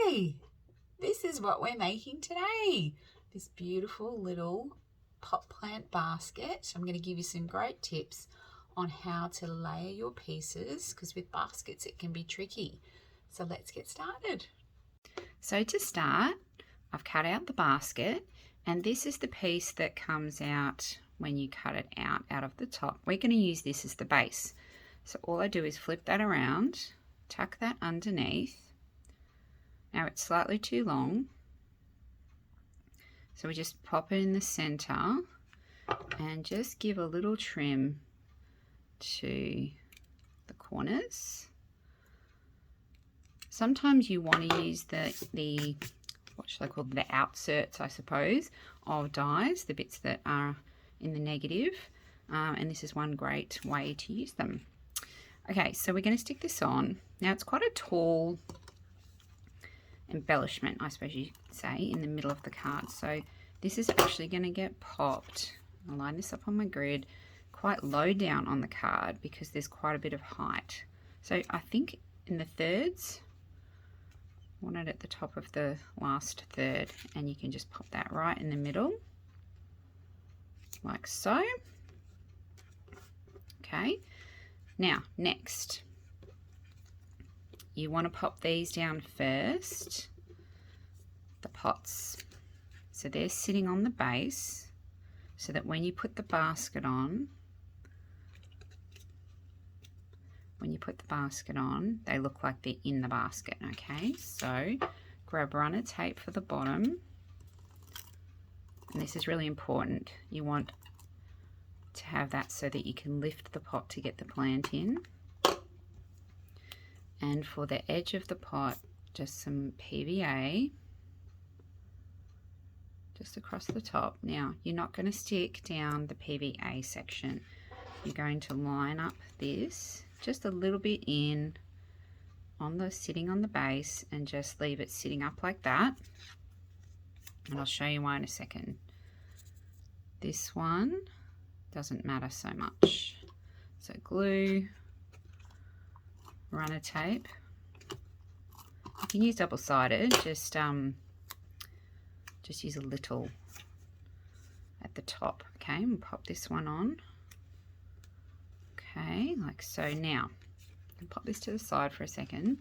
Hey, this is what we're making today. This beautiful little pot plant basket. I'm going to give you some great tips on how to layer your pieces, because with baskets it can be tricky. So let's get started. So to start, I've cut out the basket, and this is the piece that comes out when you cut it out of the top. We're going to use this as the base. So all I do is flip that around, tuck that underneath. Now it's slightly too long, so we just pop it in the center and just give a little trim to the corners. Sometimes you want to use the what should I call the outserts, I suppose, of dies, the bits that are in the negative, and this is one great way to use them. Okay, so we're going to stick this on. Now it's quite a tall embellishment, I suppose you could say, in the middle of the card. So this is actually going to get popped. I'll line this up on my grid quite low down on the card because there's quite a bit of height. So I think in the thirds, I want it at the top of the last third, and you can just pop that right in the middle like so. Okay, now next you want to pop these down first, the pots. So they're sitting on the base so that when you put the basket on, they look like they're in the basket, okay? So grab runner tape for the bottom. And this is really important. You want to have that so that you can lift the pot to get the plant in. And for the edge of the pot, just some PVA just across the top. Now, you're not going to stick down the PVA section. You're going to line up this just a little bit in on the sitting on the base and just leave it sitting up like that. And I'll show you why in a second. This one doesn't matter so much. So glue, runner tape. You can use double-sided, just use a little at the top. Okay, and pop this one on. Okay, like so. Now, I'll pop this to the side for a second.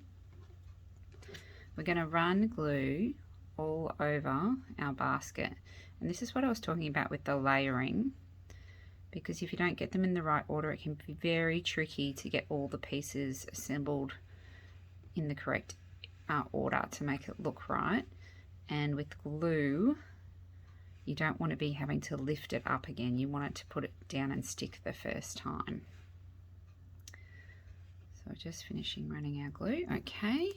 We're going to run glue all over our basket. And this is what I was talking about with the layering, because if you don't get them in the right order, it can be very tricky to get all the pieces assembled in the correct order to make it look right. And with glue, you don't want to be having to lift it up again. You want it to put it down and stick the first time. So just finishing running our glue. Okay.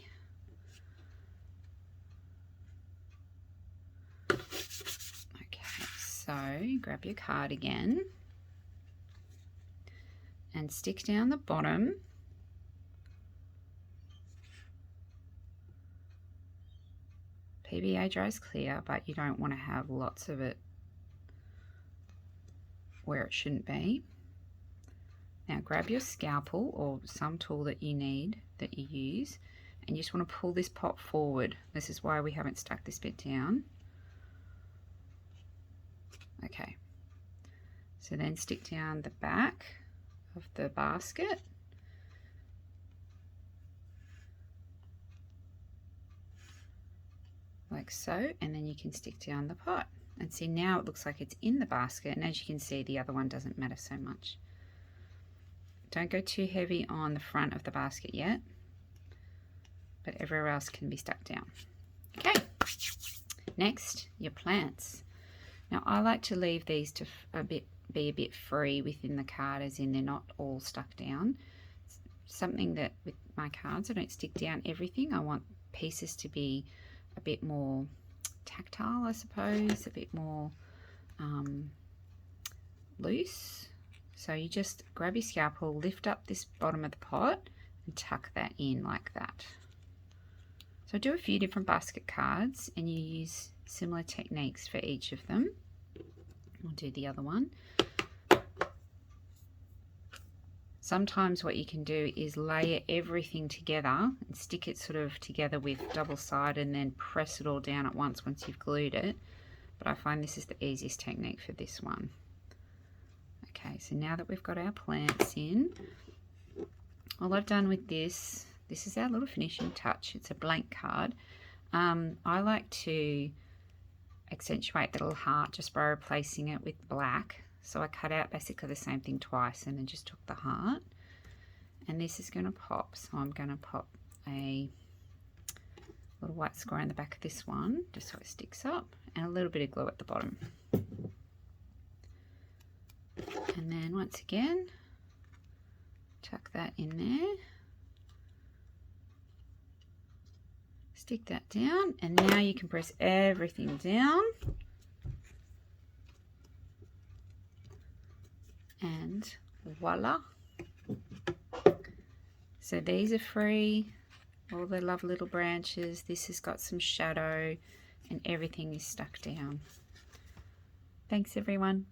Okay, so grab your card again and stick down the bottom. PVA dries clear, but you don't want to have lots of it where it shouldn't be. Now grab your scalpel or some tool that you need, that you use, and you just want to pull this pot forward. This is why we haven't stuck this bit down. Okay, so then stick down the back of the basket. Like so, and then you can stick down the pot. And see, now it looks like it's in the basket, and as you can see, the other one doesn't matter so much. Don't go too heavy on the front of the basket yet, but everywhere else can be stuck down. Okay, next, your plants. Now I like to leave these to be a bit free within the card, as in they're not all stuck down. It's something that with my cards, I don't stick down everything. I want pieces to be a bit more tactile, I suppose, a bit more loose. So you just grab your scalpel, lift up this bottom of the pot and tuck that in like that. So do a few different basket cards and you use similar techniques for each of them. I'll do the other one. Sometimes what you can do is layer everything together and stick it sort of together with double sided and then press it all down at once you've glued it. But I find this is the easiest technique for this one. Okay, so now that we've got our plants in, all I've done with this is our little finishing touch. It's a blank card. I like to accentuate the little heart just by replacing it with black. So I cut out basically the same thing twice and then just took the heart. And this is going to pop. So I'm going to pop a little white square in the back of this one, just so it sticks up, and a little bit of glue at the bottom. And then once again, tuck that in there. Stick that down, and now you can press everything down. And voila. So these are free, all the lovely little branches. This has got some shadow and everything is stuck down. Thanks everyone.